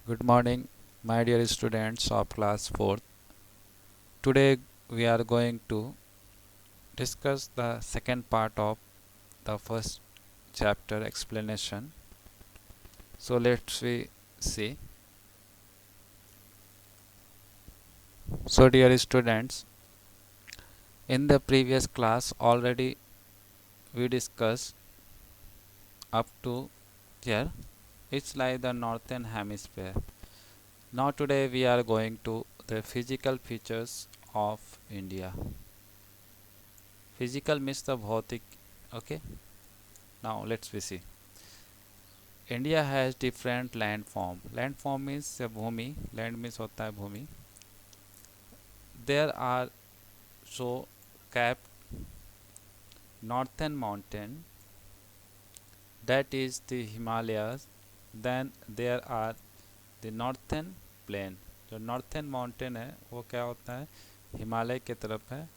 Good morning, my dear students of class 4th. Today we are going to discuss the second part of the first chapter explanation. So let's we see. So dear students, in the previous class already we discussed up to here. It's like the northern hemisphere. Now today we are going to the physical features of India. Physical means the bhautik. Okay. Now let's we see. India has different land form. Land form means भूमि. Land means होता है भूमि. There are so cap northern mountain that is the Himalayas. Then there are the northern plain. जो northern mountain है वो क्या होता है, हिमालय के तरफ है.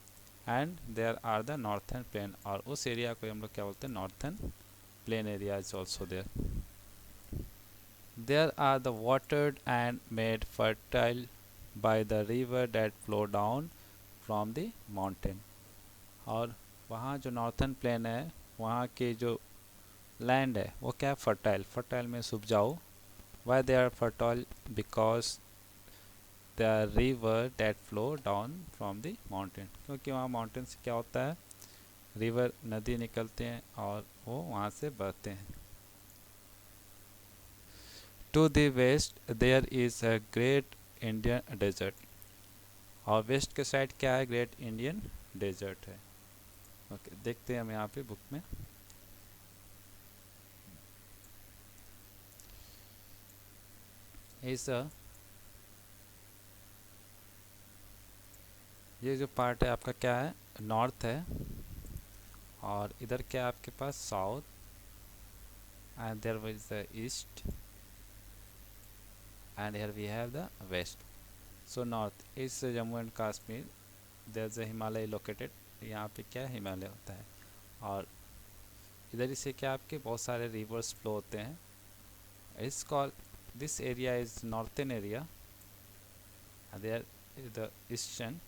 And there are the northern plain, और उस एरिया को हम लोग क्या बोलते हैं, northern plain area is also there. There are the watered and made fertile by the river that flow down from the mountain. और वहाँ जो नॉर्थन प्लेन है वहाँ के जो लैंड है वो क्या है, फर्टाइल. फर्टाइल में उपजाऊ. Why they are fertile? Because the river that flow down from the mountain. क्योंकि वहाँ माउंटेन से क्या होता है, रिवर नदी निकलते हैं और वो वहाँ से बहते हैं. To the west there is a great Indian desert. और वेस्ट के साइड क्या है, ग्रेट इंडियन डेजर्ट है. ओके, देखते हैं हम यहाँ पे बुक में. इस ये जो पार्ट है आपका क्या है, नॉर्थ है. और इधर क्या है आपके पास, south. And there was the east. And here we have the west. So north is Jammu and Kashmir. There is a Himalaya located. यहाँ पे क्या हिमालय होता है. और इधर से क्या आपके बहुत सारे रिवर्स फ्लो होते हैं. It's call this area is northern area. There the eastern,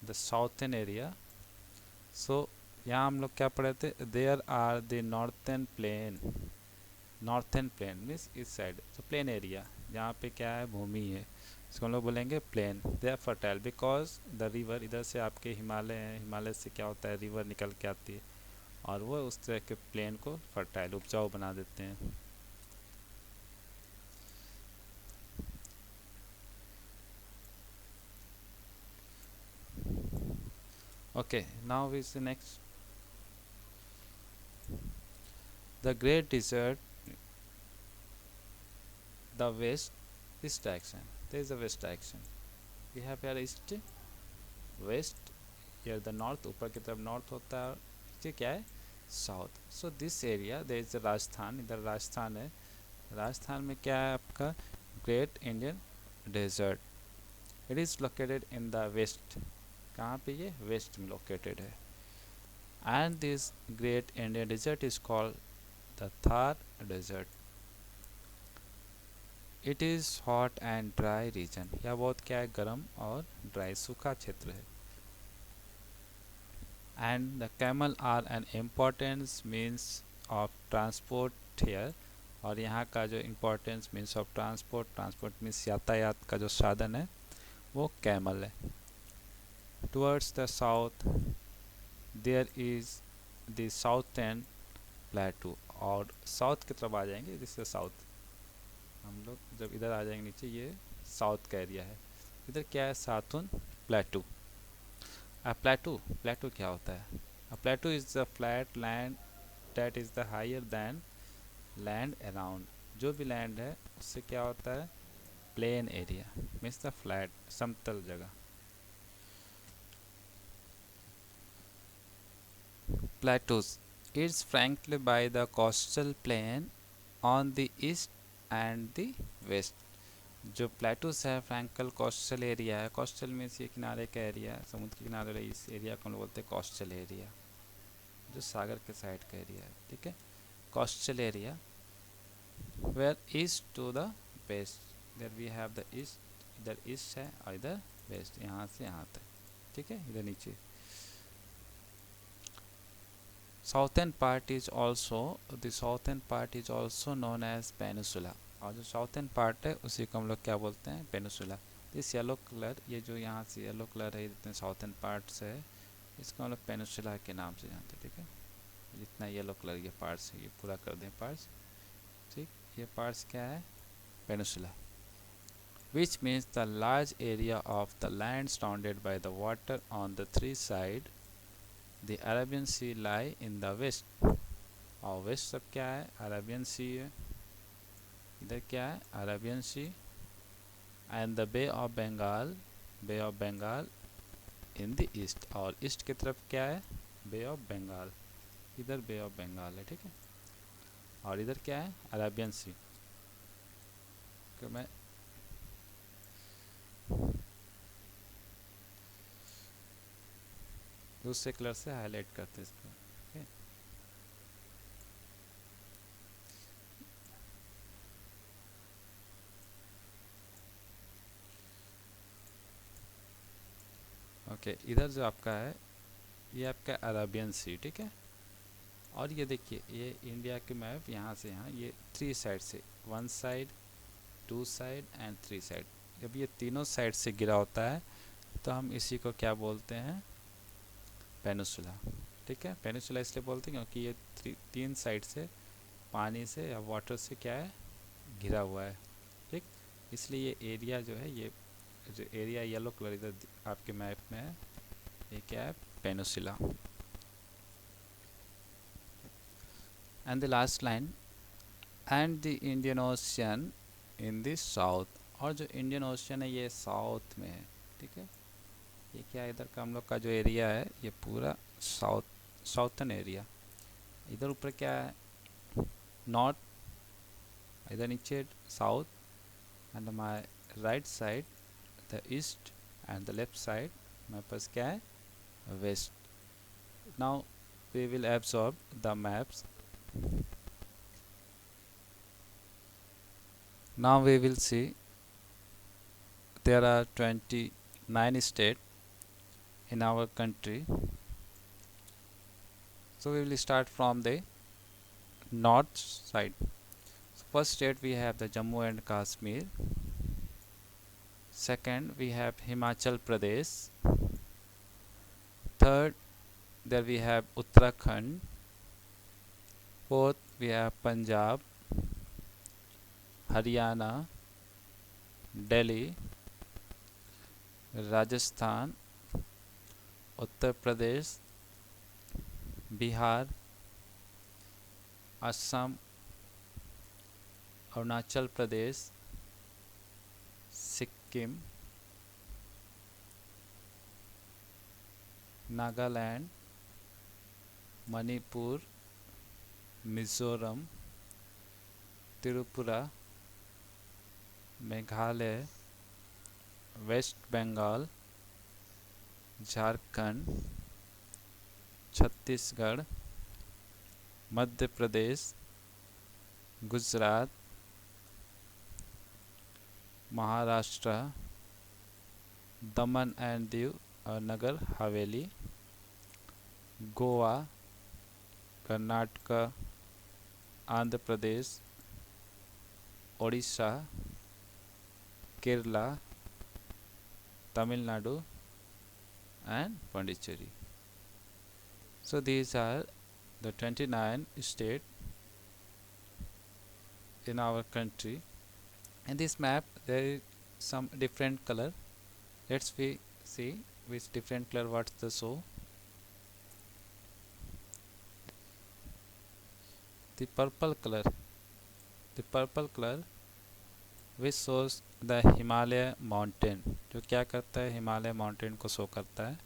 the southern area. So यहाँ हम लोग क्या पढ़े थे, there are the northern plain. Northern plain means इस साइड तो प्लेन एरिया जहाँ पे क्या है, भूमि है, इसको हम लोग बोलेंगे plain. They are fertile because the river, इधर से आपके हिमालय है, हिमालय से क्या होता है, रिवर निकल के आती है और वो उस तरह के प्लेन को फर्टाइल, उपजाऊ बना देते हैं. Okay, now is the next. The great desert, the west, this direction. There is a west direction. We have here east, west, here the north, ऊपर की तरफ north होता है, और नीचे क्या है, south. So this area, there is Rajasthan. इधर राजस्थान है. राजस्थान में क्या है आपका, great Indian desert. It is located in the west. कहाँ पे, ये वेस्ट में लोकेटेड है. And this great Indian desert is called the Thar desert. It is hot and dry region. यह बहुत क्या है, गर्म और ड्राई, सूखा क्षेत्र है. And the camel are an importance means of transport here. और यहाँ का जो importance means of transport, transport means यातायात का जो साधन है वो कैमल है. Towards the south there is the southern plateau. और साउथ की तरफ आ जाएंगे, दिस इज साउथ. हम लोग जब इधर आ जाएंगे नीचे, ये साउथ का एरिया है. इधर क्या है, साउथर्न प्लेटू. प्लेटू, प्लेटू क्या होता है, plateau is the flat land that is the higher than land around. जो भी लैंड है उससे क्या होता है, plain area means the flat, समतल जगह. Plateaus. It's flanked by the coastal plain on the east and the west. जो प्लेटूस है, फ्रैंकल कोस्टल एरिया है. कोस्टल मीन्स ये किनारे का एरिया, समुद्र के किनारे वाले इस एरिया को हम लोग बोलते हैं कोस्टल एरिया, जो सागर के साइड का एरिया है. ठीक है, coastal area where east to the west, इधर वी हैव द ईस्ट, इधर ईस्ट है और इधर वेस्ट, यहाँ से यहाँ तक, ठीक है, इधर नीचे। Southern part is also, the southern part is also known as peninsula, और जो साउथर्न पार्ट है उसी को हम लोग क्या बोलते हैं, पेनिसुला। दिस येलो कलर, ये जो यहाँ से येलो कलर है जितने साउथर्न पार्ट्स है, इसको हम लोग पेनिसुला के नाम से जानते हैं, ठीक है। जितना येलो कलर ये पार्ट्स है, ये पूरा कर दें पार्ट्स, ठीक, ये पार्ट्स क्या है, peninsula, which means the large area of the land surrounded by the water on the three sides. The Arabian Sea lie in the west, और वेस्ट सब क्या है, अरेबियन सी है, इधर क्या है, Arabian Sea, and the Bay of Bengal, Bay of Bengal in the east, और east की तरफ क्या है, बे ऑफ बंगाल, इधर बे ऑफ बंगाल है, ठीक है, और इधर क्या है, अरेबियन सी। तो मैं दूसरे कलर से हाईलाइट करते हैं इसको, ठीक है। ओके, इधर जो आपका है ये आपका अरेबियन सी, ठीक है, और ये देखिए ये इंडिया के मैप यहाँ से यहाँ, ये थ्री साइड से, one side, two side and three side, जब ये तीनों साइड से गिरा होता है तो हम इसी को क्या बोलते हैं, पेनिसुला, ठीक है। पेनिसुला इसलिए बोलते हैं क्योंकि ये तीन साइड से पानी से या वाटर से क्या है, घिरा हुआ है, ठीक, इसलिए ये एरिया जो है, ये जो एरिया येलो कलर इधर आपके मैप में है, ये क्या है, peninsula. And the last line, and the Indian ocean in the south, और जो इंडियन ओशियन है ये साउथ में है, ठीक है, ये क्या है, इधर का हम लोग का जो एरिया है ये पूरा साउथर्न एरिया, इधर ऊपर क्या है, नॉर्थ, इधर नीचे south, and my right side the east, and the left side मेरे पास क्या है, west. Now we will observe the maps, now we will see there are 29 states in our country. So we will start from the north side. So first state we have the Jammu and Kashmir, second we have Himachal Pradesh, third there we have Uttarakhand, fourth we have Punjab, Haryana, Delhi, Rajasthan, Uttar Pradesh, Bihar, Assam, Arunachal Pradesh, Sikkim, Nagaland, Manipur, Mizoram, Tripura, Meghalaya, West Bengal, Jharkhand, Chhattisgarh, Madhya Pradesh, Gujarat, Maharashtra, Daman and Diu और Nagar Haveli, Goa, Karnataka, Andhra Pradesh, Odisha, Kerala, Tamil Nadu and Pondicherry. So these are the 29 states in our country. In this map there is some different color. Let's we see which different color what's the show. The purple color which shows the Himalaya mountain, जो क्या करता है, Himalaya mountain को show करता है,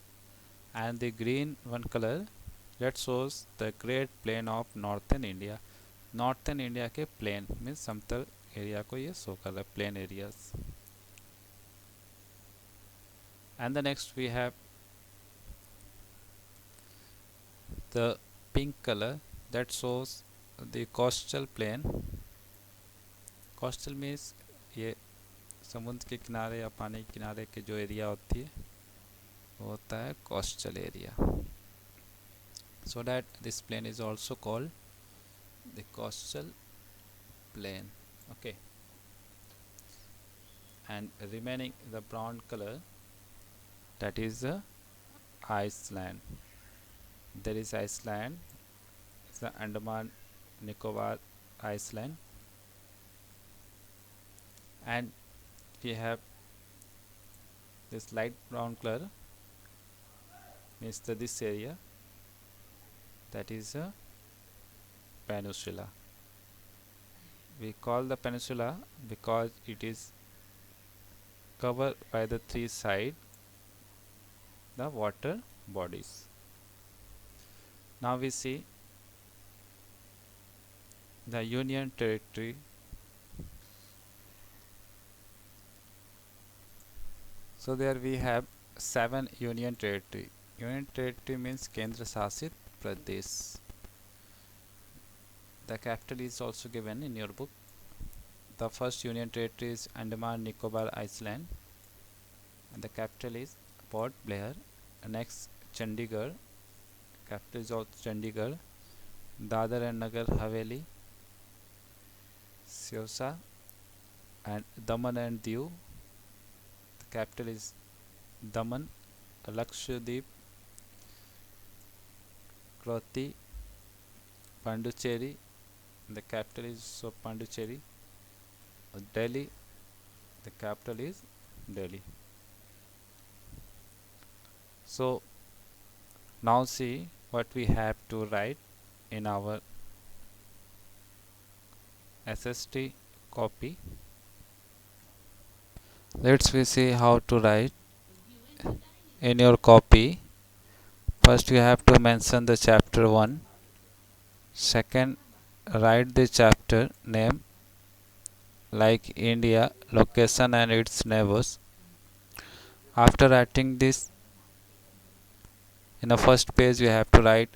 and the green one color that shows the great plain of northern India, northern India के plain मीन्स समतल एरिया को ये शो कर रहा है, plain areas. And the next we have the pink colour that shows the coastal plain, coastal means ये समुद्र के किनारे या पानी के किनारे के जो एरिया होती है वो होता है coastal area. So that this plane is also called the coastal plain. Okay, and remaining the brown color, that is the Iceland. There is Iceland, it's the Andaman Nicobar Island, and we have this light brown color means this area, that is a peninsula. We call the peninsula because it is covered by the three side the water bodies. Now we see the Union Territory. So there we have 7 Union Territory. Union Territory means Kendra Shasit Pradesh. The capital is also given in your book. The first Union Territory is Andaman Nicobar Island, and the capital is Port Blair. Next, Chandigarh, capital is also Chandigarh. Dadar and Nagar Haveli, Siusa, and Daman and Diu. The capital is Daman. Lakshadweep, Kroti, Pondicherry. The capital is so Pondicherry. Delhi, the capital is Delhi. So now see what we have to write in our SST copy. Let's we see how to write in your copy. First you have to mention the chapter 1. Second, write the chapter name like India, location and its neighbors. After writing this, in the first page you have to write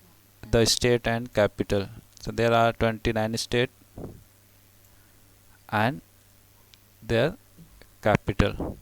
the state and capital. So there are 29 states and their capital.